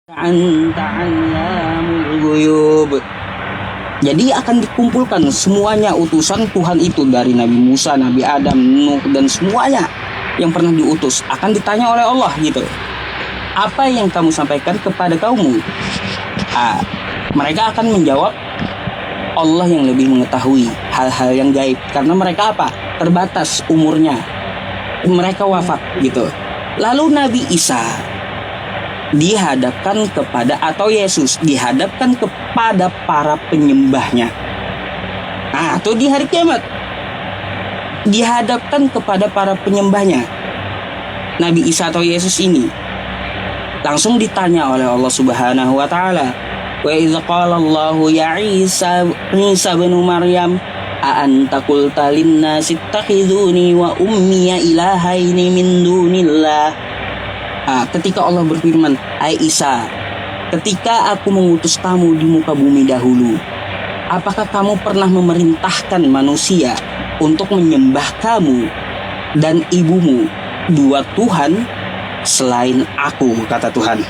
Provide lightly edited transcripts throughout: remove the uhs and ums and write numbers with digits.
Anta 'allamul ghuyub. Jadi akan dikumpulkan semuanya utusan Tuhan itu, dari Nabi Musa, Nabi Adam, Nuh, dan semuanya yang pernah diutus akan ditanya oleh Allah gitu. Apa yang kamu sampaikan kepada kaummu? Mereka akan menjawab, Allah yang lebih mengetahui hal-hal yang gaib, karena mereka apa? Terbatas umurnya. Mereka wafat gitu. Lalu Nabi Isa dihadapkan kepada, atau Yesus dihadapkan kepada para penyembahnya. Atau di hari kiamat dihadapkan kepada para penyembahnya. Nabi Isa atau Yesus ini langsung ditanya oleh Allah Subhanahu wa taala, wa idz qala Allahu ya Isa bin Maryam a anta qulta lin-nasi ittakhiduni wa ummiya ilahaini min dunillah. Ketika Allah berfirman, hai Isa, ketika aku mengutus kamu di muka bumi dahulu, apakah kamu pernah memerintahkan manusia untuk menyembah kamu dan ibumu, dua Tuhan selain aku, kata Tuhan.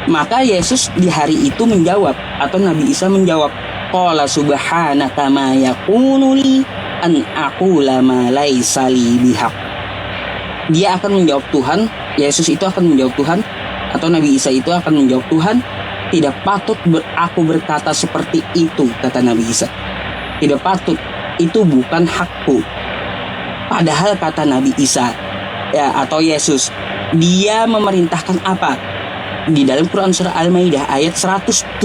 Maka Yesus di hari itu menjawab, atau Nabi Isa menjawab, qala subhanaka ma yakunu li an aqula ma laysa li bihaq. Dia akan menjawab Tuhan, Yesus itu akan menjawab Tuhan, atau Nabi Isa itu akan menjawab Tuhan, tidak patut aku berkata seperti itu, kata Nabi Isa. Tidak patut, itu bukan hakku. Padahal kata Nabi Isa atau Yesus, dia memerintahkan apa? Di dalam Quran surah Al-Maidah ayat 117,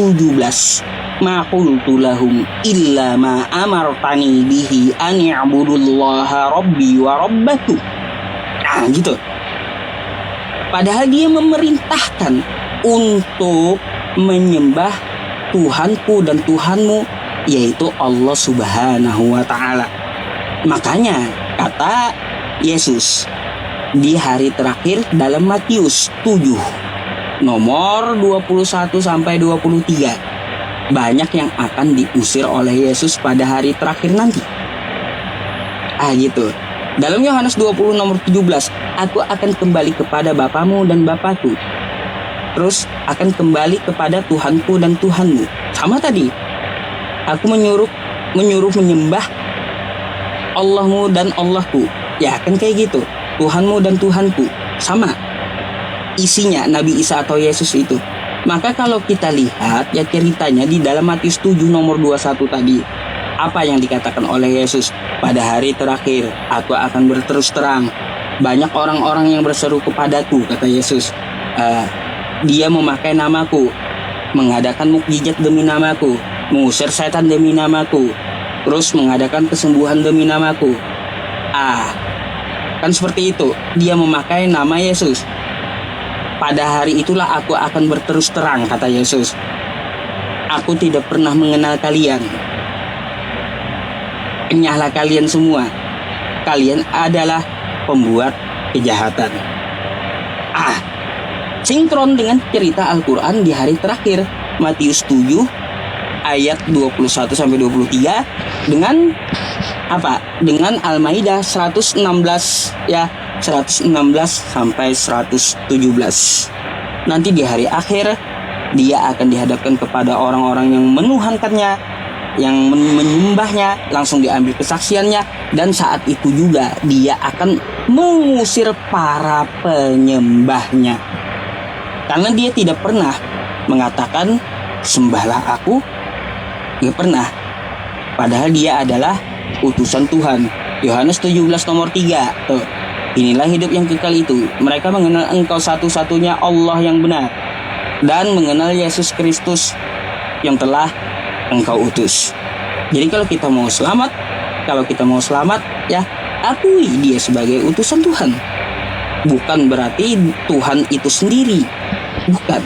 ma qultu lahum illa ma amartani bihi an ya'budullaha rabbi wa rabbakum. Gitu. Padahal dia memerintahkan untuk menyembah Tuhanku dan Tuhanmu, yaitu Allah Subhanahu wa taala. Makanya kata Yesus di hari terakhir dalam Matius 7 nomor 21 sampai 23, banyak yang akan diusir oleh Yesus pada hari terakhir nanti. Gitu. Dalam Yohanes 20 nomor 17, aku akan kembali kepada Bapamu dan Bapakku. Terus akan kembali kepada Tuhanku dan Tuhanmu. Sama tadi. Aku menyuruh menyembah Allahmu dan Allahku. Ya kan kayak gitu. Tuhanmu dan Tuhanku. Sama isinya Nabi Isa atau Yesus itu. Maka kalau kita lihat ya ceritanya di dalam Matius 7 nomor 21 tadi, apa yang dikatakan oleh Yesus? Pada hari terakhir aku akan berterus terang. Banyak orang-orang yang berseru kepadaku, kata Yesus. Dia memakai namaku, mengadakan mukjizat demi namaku, mengusir setan demi namaku, terus mengadakan kesembuhan demi namaku. Kan seperti itu. Dia memakai nama Yesus. Pada hari itulah aku akan berterus terang, kata Yesus. Aku tidak pernah mengenal kalian. Enyahlah kalian semua. Kalian adalah pembuat kejahatan. Sinkron dengan cerita Al-Quran di hari terakhir Matius 7 ayat 21 sampai 23 dengan apa? Dengan Al-Maidah 116 ya, 116 sampai 117. Nanti di hari akhir dia akan dihadapkan kepada orang-orang yang menuhankannya, yang menyembahnya, langsung diambil kesaksiannya, dan saat itu juga dia akan mengusir para penyembahnya. Karena dia tidak pernah mengatakan sembahlah aku, tidak pernah. Padahal dia adalah utusan Tuhan. Yohanes 17 nomor 3. Tuh. Inilah hidup yang kekal itu. Mereka mengenal Engkau satu-satunya Allah yang benar, dan mengenal Yesus Kristus yang telah Engkau utus. Jadi kalau kita mau selamat, ya akui dia sebagai utusan Tuhan. Bukan berarti Tuhan itu sendiri. Bukan.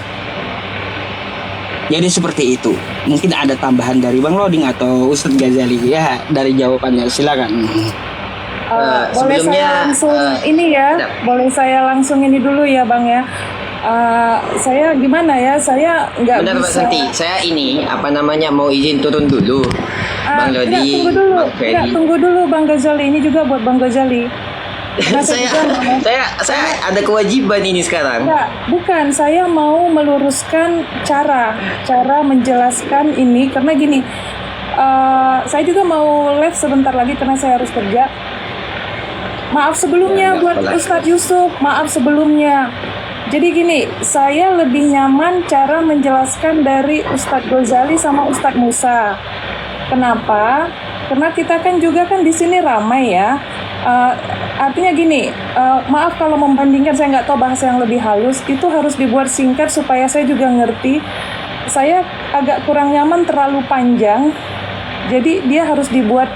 Jadi seperti itu. Mungkin ada tambahan dari Bang Loding atau Ustadz Ghazali ya dari jawabannya, silakan. Boleh saya langsung boleh saya langsung ini dulu ya Bang ya. Saya gimana ya, saya nggak bisa. Bentar Santi, saya mau izin turun dulu. Bang Lodi, tunggu dulu Bang Ghazali, ini juga buat Bang Ghazali. Karena saya ada kewajiban ini sekarang. Enggak, bukan. Saya mau meluruskan cara menjelaskan ini karena gini. Saya juga mau live sebentar lagi karena saya harus kerja. Maaf sebelumnya buat Ustadz Yusuf. Maaf sebelumnya. Jadi gini, saya lebih nyaman cara menjelaskan dari Ustadz Ghazali sama Ustadz Musa. Kenapa? Karena kita kan juga kan di sini ramai ya. Artinya gini, maaf kalau membandingkan, saya nggak tahu bahasa yang lebih halus, itu harus dibuat singkat supaya saya juga ngerti. Saya agak kurang nyaman terlalu panjang, jadi dia harus dibuat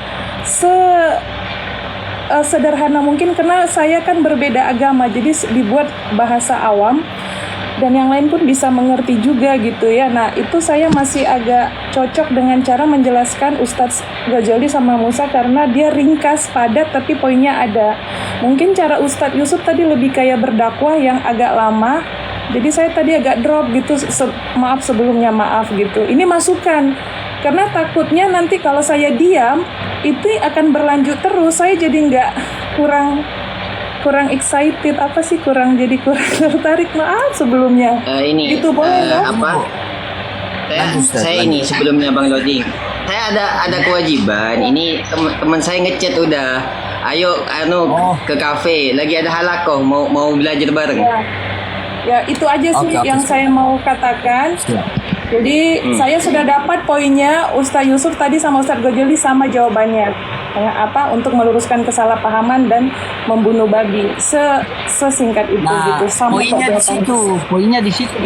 sederhana mungkin karena saya kan berbeda agama, jadi dibuat bahasa awam dan yang lain pun bisa mengerti juga gitu ya. Nah itu saya masih agak cocok dengan cara menjelaskan Ustadz Ghazali sama Musa karena dia ringkas, padat, tapi poinnya ada. Mungkin cara Ustadz Yusuf tadi lebih kayak berdakwah yang agak lama, jadi saya tadi agak drop gitu, maaf sebelumnya, maaf gitu. Ini masukan, karena takutnya nanti kalau saya diam, itu akan berlanjut terus, saya jadi nggak kurang excited, kurang tertarik, maaf sebelumnya. Ini itu boleh apa? Saya ini sebelumnya Bang Lodi, saya ada kewajiban. Ini teman saya ngechat udah, ayo ke kafe, lagi ada halakoh, mau belajar bareng. Ya itu aja sih yang saya mau katakan. Jadi saya sudah dapat poinnya Ustadz Yusuf tadi sama Ustadz Ghazali sama jawabannya. Untuk meluruskan kesalahpahaman dan membunuh babi. Sesingkat itu gitu. Sama poinnya di situ.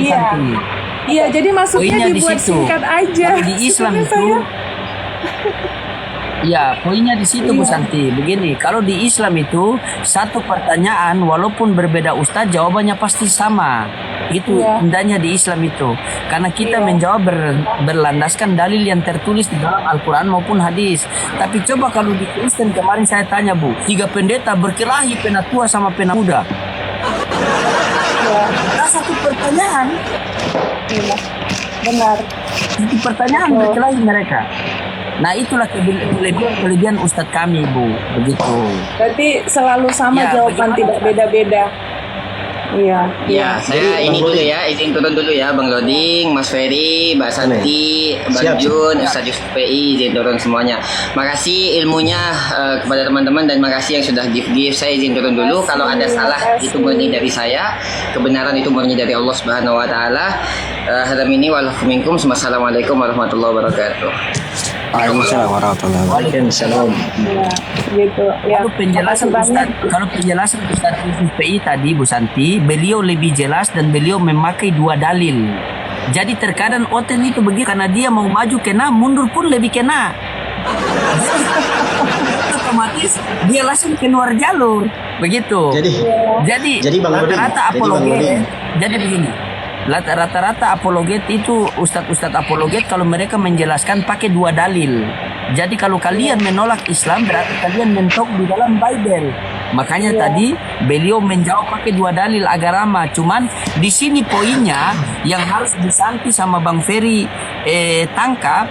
Iya, jadi maksudnya dibuat singkat aja. Di Islam itu ya, poinnya di situ Bu Santi. Begini, kalau di Islam itu satu pertanyaan walaupun berbeda ustaz, jawabannya pasti sama. Itu indahnya di Islam itu. Karena kita menjawab berlandaskan dalil yang tertulis di dalam Al-Quran maupun hadis. Tapi coba kalau di Kristen kemarin saya tanya Bu, 3 pendeta berkelahi pena tua sama pena muda. Nah, satu pertanyaan. Benar. Satu pertanyaan berkelahi mereka. Nah itulah kelebihan Ustadz kami Bu, begitu. Berarti selalu sama jawaban, tidak beda-beda. Iya. Saya ini dulu ya, izin turun dulu ya Bang Loding, Mas Ferry, Mbak Santi, Bang Jun, Ustadz Yusuf PI, izin turun semuanya. Makasih ilmunya kepada teman-teman dan makasih yang sudah give. Saya izin turun dulu. Kalau ada salah itu murni dari saya, kebenaran itu murni dari Allah Subhanahu Wa Taala. Hadam ini walaikuminkum. Wassalamualaikum warahmatullahi wabarakatuh. Waalaikumsalam warahmatullahi wabarakatuh. Gitu. Ya. Kalau penjelasan Ustadz Yusuf PI tadi Bu Santi, beliau lebih jelas dan beliau memakai 2 dalil. Jadi terkadang oten itu begitu karena dia mau maju kena, mundur pun lebih kena. Otomatis dia langsung keluar jalur, begitu. Jadi rata-rata apologet. Jadi begini. Rata-rata apologet itu ustadz apologet kalau mereka menjelaskan pakai 2 dalil. Jadi kalau kalian menolak Islam berarti kalian mentok di dalam Bible. Makanya tadi beliau menjawab pakai 2 dalil agama. Cuman di sini poinnya yang harus disanti sama Bang Ferry tangkap.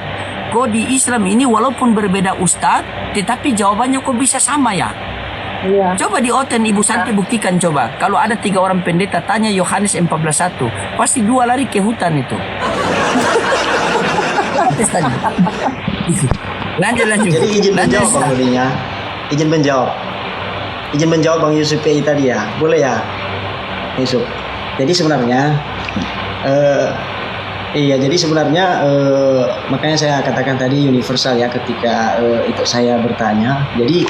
Kok di Islam ini walaupun berbeda ustadz, tetapi jawabannya kok bisa sama ya? Coba di Oten Ibu Santi buktikan coba. Kalau ada 3 orang pendeta tanya Yohanes 14:1, pasti 2 lari ke hutan itu. Lanjut. Jadi izin menjawab Bang Lodinya. Izin menjawab Bang Yusuf PI tadi ya. Boleh ya Yusuf. Jadi sebenarnya makanya saya katakan tadi universal ya ketika itu saya bertanya. Jadi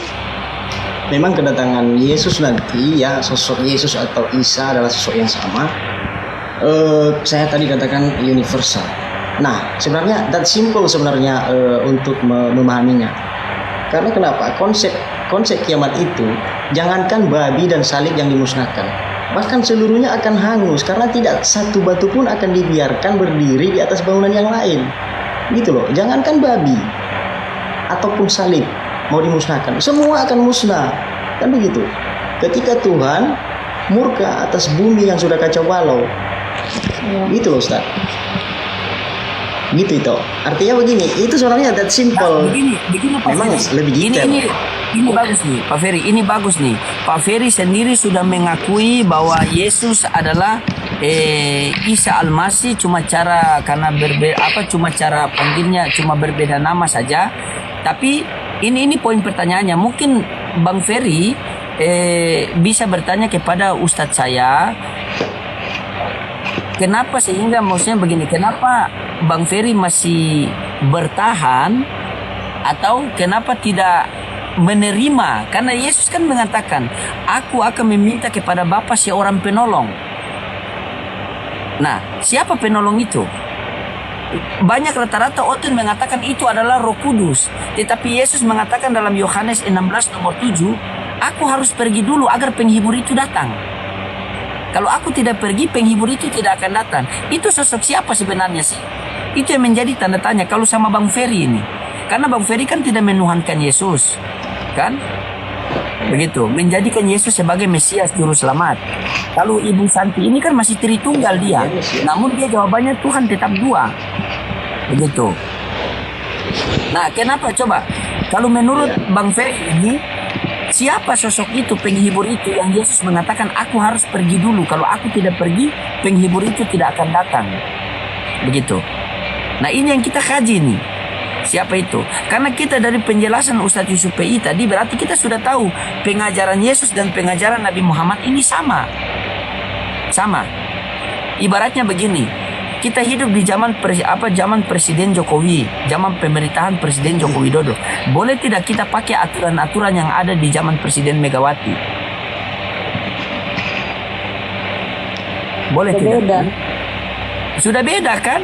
memang kedatangan Yesus nanti ya, sosok Yesus atau Isa adalah sosok yang sama. Saya tadi katakan universal. Nah, sebenarnya that simple sebenarnya untuk memahaminya. Karena kenapa? Konsep kiamat itu jangankan babi dan salib yang dimusnahkan, bahkan seluruhnya akan hangus karena tidak satu batu pun akan dibiarkan berdiri di atas bangunan yang lain. Gitu loh. Jangankan babi ataupun salib mau dimusnahkan, semua akan musnah, kan begitu. Ketika Tuhan murka atas bumi yang sudah kacau balau, gitu loh Ustaz. Gitu itu. Artinya begini, itu sebenarnya that simple. Begini memang Pak. lebih detail. ini bagus nih, Pak Ferry. Ini bagus nih. Pak Ferry sendiri sudah mengakui bahwa Yesus adalah Isa Al-Masih, cuma cara karena cuma cara panggilnya cuma berbeda nama saja. Tapi ini poin pertanyaannya. Mungkin Bang Ferry bisa bertanya kepada Ustadz saya, kenapa sehingga maksudnya begini, kenapa Bang Ferry masih bertahan atau kenapa tidak menerima? Karena Yesus kan mengatakan, aku akan meminta kepada Bapa seorang penolong. Nah, siapa penolong itu? Banyak rata-rata orang mengatakan itu adalah Roh Kudus. Tetapi Yesus mengatakan dalam Yohanes 16 nomor 7, aku harus pergi dulu agar penghibur itu datang. Kalau aku tidak pergi, penghibur itu tidak akan datang. Itu sosok siapa sebenarnya sih? Itu yang menjadi tanda tanya kalau sama Bang Ferry ini. Karena Bang Ferry kan tidak menuhankan Yesus, kan? Begitu, menjadikan Yesus sebagai Mesias Juru Selamat. Kalau Ibu Santi ini kan masih Tritunggal dia, namun dia jawabannya Tuhan tetap dua. Begitu. Nah, kenapa coba? Kalau menurut Bang Ferry ini, siapa sosok itu, penghibur itu yang Yesus mengatakan aku harus pergi dulu. Kalau aku tidak pergi, penghibur itu tidak akan datang. Begitu. Nah, ini yang kita kaji nih. Siapa itu? Karena kita dari penjelasan Ustadz Yusuf PI tadi berarti kita sudah tahu pengajaran Yesus dan pengajaran Nabi Muhammad ini sama. Sama. Ibaratnya begini, kita hidup di zaman Presiden Jokowi, zaman pemerintahan Presiden Joko Widodo. Boleh tidak kita pakai aturan-aturan yang ada di zaman Presiden Megawati? Boleh tidak? Sudah beda kan?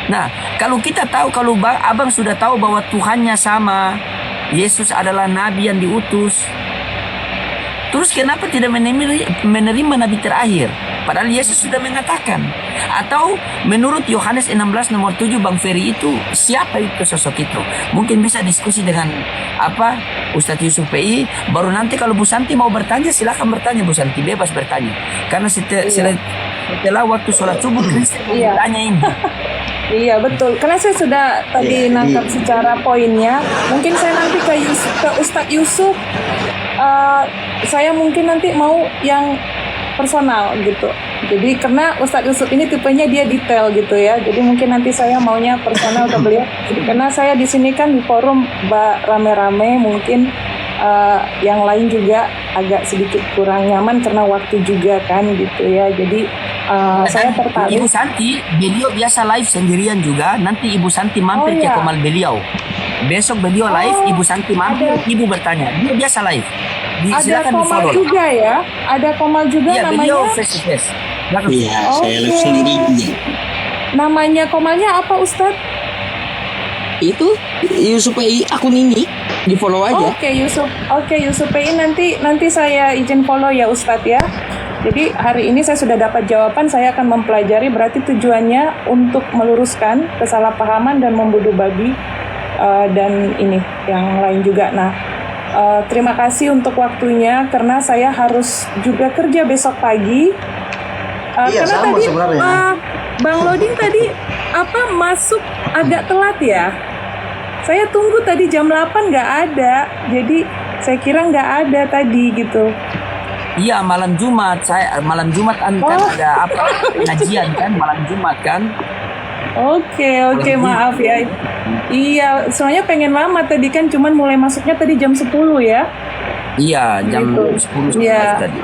Nah, kalau kita tahu, kalau abang sudah tahu bahwa Tuhannya sama, Yesus adalah Nabi yang diutus, terus kenapa tidak menerima Nabi terakhir? Padahal Yesus sudah mengatakan. Atau menurut Yohanes 16 nomor 7 Bang Ferry itu, siapa itu sosok itu? Mungkin bisa diskusi dengan Ustadz Yusuf PI. Baru nanti kalau Bu Santi mau bertanya, silakan bertanya Bu Santi, bebas bertanya. Karena setelah waktu sholat subuh Kristen bertanya ini. Iya betul, karena saya sudah tadi nangkap secara poinnya. Mungkin saya nanti ke Ustadz Yusuf, saya mungkin nanti mau yang personal gitu. Jadi karena Ustadz Yusuf ini tipenya dia detail gitu ya. Jadi mungkin nanti saya maunya personal ke beliau. Karena saya di sini kan di forum rame-rame, mungkin yang lain juga agak sedikit kurang nyaman karena waktu juga kan gitu ya. Jadi saya tertarik. Ibu Santi, beliau biasa live sendirian juga. Nanti Ibu Santi mampir ke komal beliau. Besok beliau live, Ibu Santi mampir, Ibu bertanya. Dia biasa live. Ada komal juga ya? Ada komal juga namanya? Iya, beliau face to face. Iya, saya live sendiri. Namanya komalnya apa Ustadz? Itu Yusuf PI akun ini, di follow aja. Oke Yusuf PI, nanti saya izin follow ya Ustadz ya. Jadi hari ini saya sudah dapat jawaban, saya akan mempelajari, berarti tujuannya untuk meluruskan kesalahpahaman dan membunuh babi dan ini yang lain juga. Nah, terima kasih untuk waktunya karena saya harus juga kerja besok pagi. Iya, karena sama tadi sebenarnya. Bang Loding tadi masuk agak telat ya. Saya tunggu tadi jam 8 nggak ada, jadi saya kira nggak ada tadi gitu. Iya, malam Jumat kan ada pengajian kan malam Jumat kan. Oke, maaf ya. Iya, soalnya pengen lama tadi kan, cuman mulai masuknya tadi jam 10 ya. Iya, jam gitu. 10 tadi.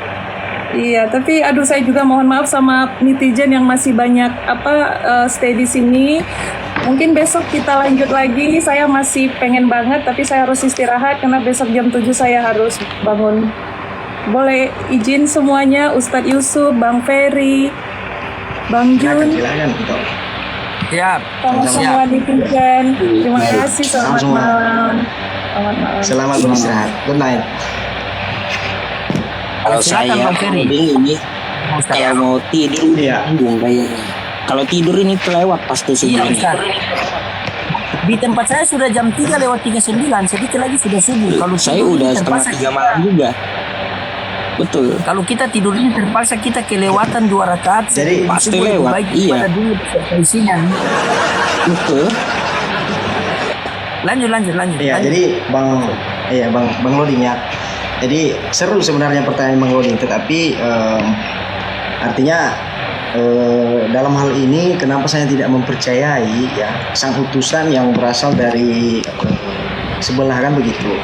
Iya, tapi saya juga mohon maaf sama netizen yang masih banyak stay di sini. Mungkin besok kita lanjut lagi. Saya masih pengen banget, tapi saya harus istirahat karena besok jam 7 saya harus bangun. Boleh izin semuanya, Ustadz Yusuf, Bang Ferry, Bang Jun. Silakan. Siap. Sama-sama netizen. Terima kasih. Selamat malam. Selamat beristirahat. Good night. Kalau saya ini kalau mau tidur bingung kayaknya. Kalau tidur ini kelewat pasti sebelumnya. Di tempat saya sudah jam 3:39, sedikit lagi sudah subuh. Kalau saya udah setengah 3 malam juga. Betul. Kalau kita tidur ini terpaksa kita kelewatan 2 rakaat. Jadi pasti lewat. Iya. Isinya. Betul. Lanjut. Iya, jadi Bang Iya Bang Loding ya. Jadi seru sebenarnya pertanyaan Bang Loding, tetapi artinya dalam hal ini kenapa saya tidak mempercayai ya sang utusan yang berasal dari sebelah kan begitu.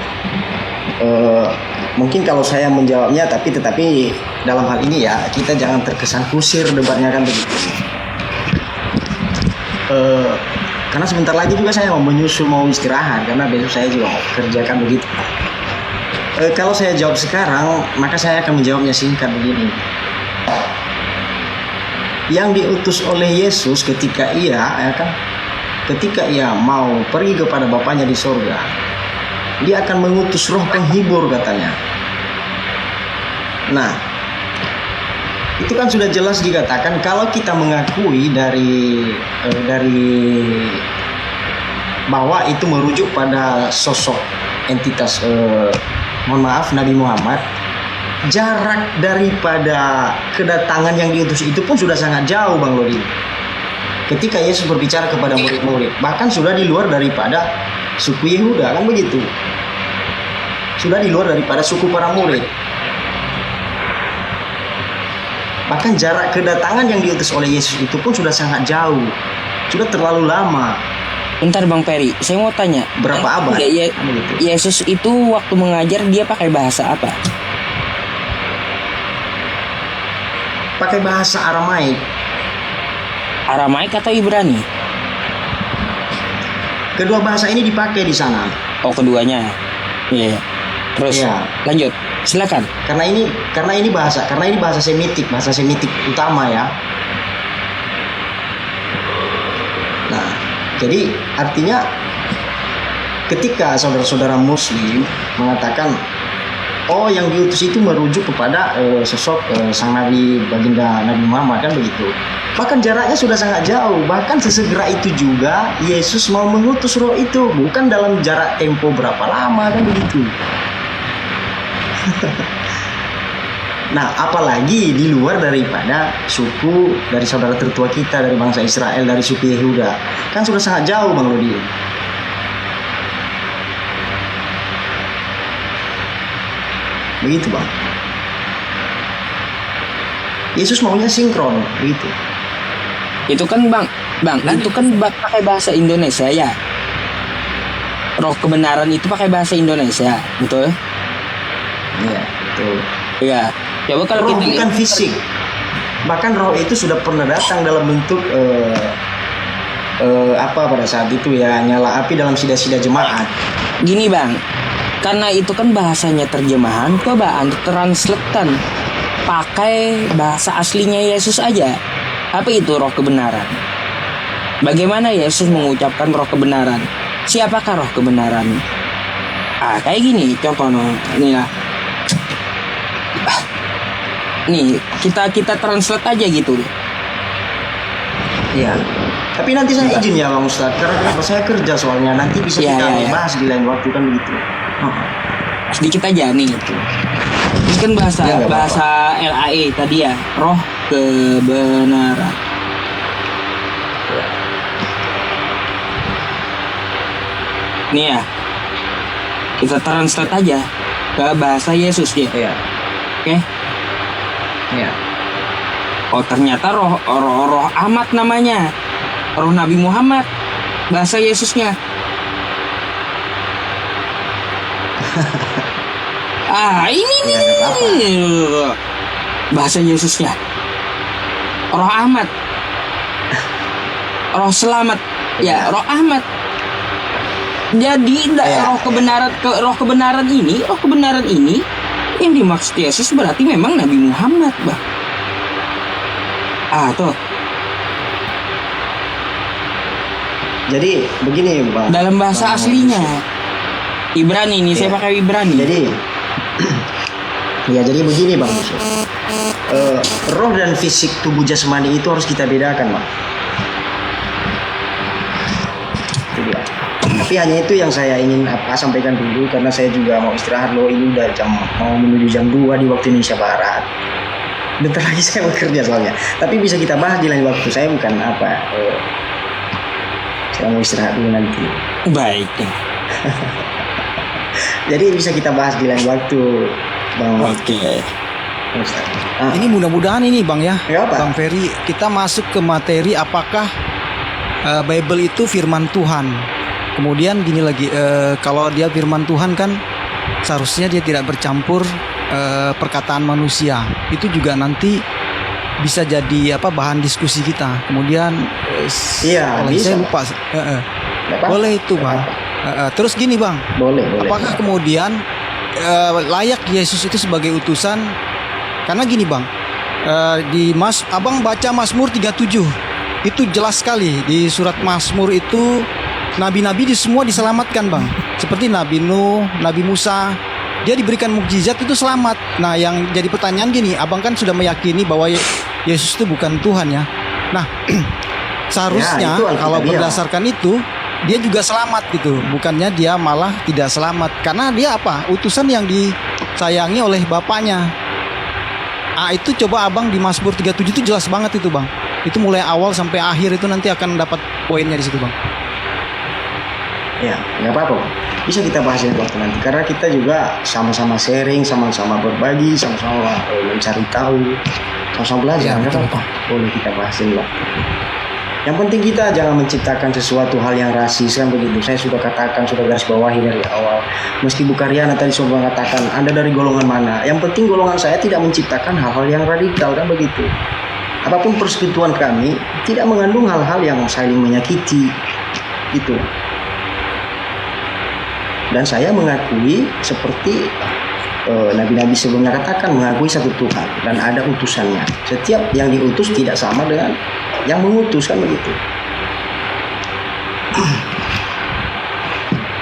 Mungkin kalau saya menjawabnya, tetapi dalam hal ini ya kita jangan terkesan kusir debatnya kan begitu. Karena sebentar lagi juga saya mau menyusul, mau istirahat karena besok saya juga mau kerjakan begitu. Kalau saya jawab sekarang, maka saya akan menjawabnya singkat begini. Yang diutus oleh Yesus ketika ia mau pergi kepada Bapaknya di sorga, dia akan mengutus roh penghibur katanya. Nah, itu kan sudah jelas dikatakan kalau kita mengakui dari bahwa itu merujuk pada sosok entitas Nabi Muhammad, jarak daripada kedatangan yang diutus itu pun sudah sangat jauh Bang Lodi. Ketika Yesus berbicara kepada murid-murid, bahkan sudah di luar daripada suku Yehuda kan begitu. Sudah di luar daripada suku para murid. Bahkan jarak kedatangan yang diutus oleh Yesus itu pun sudah sangat jauh. Sudah terlalu lama. Bentar Bang Peri, saya mau tanya. Berapa abad? Yesus itu waktu mengajar dia pakai bahasa apa? Pakai bahasa Aramaik. Aramaik atau Ibrani? Kedua bahasa ini dipakai di sana. Oh, keduanya. Iya. Terus lanjut. Silakan. Karena ini bahasa Semitik utama ya. Nah, jadi artinya ketika saudara-saudara Muslim mengatakan, oh yang diutus itu merujuk kepada sosok sang Nabi baginda Nabi Muhammad kan begitu. Bahkan jaraknya sudah sangat jauh. Bahkan sesegera itu juga Yesus mau mengutus roh itu, bukan dalam jarak tempo berapa lama kan begitu. Nah, apalagi di luar daripada suku dari saudara tertua kita dari bangsa Israel, dari suku Yehuda, kan sudah sangat jauh Bang Lodi. Begitu Bang. Yesus maunya sinkron, begitu. Itu kan Bang, itu kan pakai bahasa Indonesia ya. Roh kebenaran itu pakai bahasa Indonesia, betul? Iya, betul. Iya. Coba kalau roh kita bukan fisik. Bahkan roh itu sudah pernah datang dalam bentuk pada saat itu ya, nyala api dalam sida-sida jemaat. Gini Bang, karena itu kan bahasanya terjemahan, coba Anda translatekan pakai bahasa aslinya Yesus aja. Apa itu roh kebenaran? Bagaimana Yesus mengucapkan roh kebenaran? Siapakah roh kebenaran? Kayak gini contoh nih lah. Nih, kita translate aja gitu. Iya. Tapi nanti saya izin ya Bang Ustadz, karena kenapa saya kerja soalnya, nanti bisa kita bahas di lain waktu kan begitu. Sedikit aja nih. Ini kan bahasa LAE tadi ya, roh kebenaran. Nih ya, kita translate aja ke bahasa Yesus ya. Iya. Oke. Iya. Oh ternyata roh Ahmad namanya, roh Nabi Muhammad, bahasa Yesusnya. Ini nih bahasa Yesusnya, roh Ahmad, roh selamat, ya roh Ahmad. Jadi roh kebenaran ini yang dimaksud Yesus berarti memang Nabi Muhammad, Bang. Tuh. Jadi begini, Bang. Dalam bahasa aslinya Ibrani ini, saya pakai Ibrani. Jadi begini, Bang. Roh dan fisik tubuh jasmani itu harus kita bedakan, Bang. Itu dia. Tapi hanya itu yang saya ingin sampaikan dulu, karena saya juga mau istirahat loh. Ini udah mau menuju jam 2 di waktu Indonesia Barat. Bentar lagi saya bekerja soalnya. Tapi bisa kita bahas di lain waktu. Saya bukan saya mau istirahat dulu nanti. Baik. Jadi bisa kita bahas di lain waktu, Bang. Oke. Ustaz. Ah, Ini mudah-mudahan ini Bang ya, Ya, Pak. Bang Ferry, kita masuk ke materi apakah Bible itu firman Tuhan. Kemudian gini lagi, kalau dia firman Tuhan kan seharusnya dia tidak bercampur perkataan manusia. Itu juga nanti bisa jadi bahan diskusi kita. Kemudian Iya, apalagi bisa. saya lupa. Nggak apa-apa. Boleh itu Bang. Terus gini Bang, Boleh. apakah kemudian layak Yesus itu sebagai utusan? Karena gini Bang, Abang baca Mazmur 37, itu jelas sekali di surat Mazmur itu nabi-nabi semua diselamatkan Bang. Seperti Nabi Nuh, Nabi Musa, dia diberikan mukjizat itu selamat. Nah yang jadi pertanyaan gini, Abang kan sudah meyakini bahwa Yesus itu bukan Tuhan ya. Nah seharusnya Ya, itu kalau Alkitab, berdasarkan itu dia juga selamat gitu, bukannya dia malah tidak selamat karena dia utusan yang disayangi oleh bapaknya. Itu coba Abang di Mazmur 37 itu jelas banget itu Bang. Itu mulai awal sampai akhir itu nanti akan dapat poinnya di situ Bang. Ya, nggak apa-apa. Bisa kita bahas di waktu nanti. Karena kita juga sama-sama sharing, sama-sama berbagi, sama-sama mencari tahu, sama-sama belajar. Nggak apa-apa. Boleh kita bahas di waktu. Yang penting kita jangan menciptakan sesuatu hal yang rasis kan begitu. Saya sudah katakan, sudah garis bawahi dari awal. Meski Bu Karyana tadi sudah mengatakan Anda dari golongan mana. Yang penting golongan saya tidak menciptakan hal-hal yang radikal kan begitu. Apapun persekutuan kami tidak mengandung hal-hal yang saling menyakiti itu. Dan saya mengakui seperti nabi-nabi sebelumnya katakan, mengakui satu Tuhan dan ada utusannya. Setiap yang diutus tidak sama dengan yang mengutus kan begitu.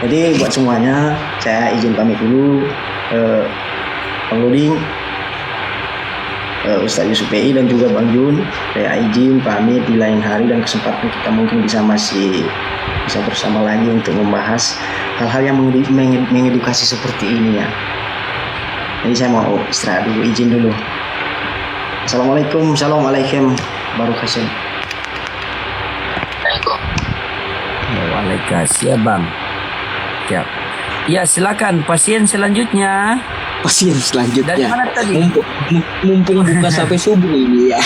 Jadi buat semuanya saya izin pamit dulu, Bang Luding, Ustaz Yusuf PI dan juga Bang Jun. Saya izin pamit di lain hari dan kesempatan kita mungkin bisa bersama lagi untuk membahas hal-hal yang mengedukasi seperti ini ya. Jadi saya mau istirahat dulu, izin dulu. Assalamualaikum, assalamualaikum, barakatuh. Waalaikumsalam Bang. Siap. Ya silakan pasien selanjutnya. Pasien selanjutnya. Dari mana tadi? Mumpung buka sampai subuh ini ya.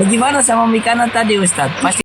Bagaimana sama Mikana tadi Ustadz? Pasti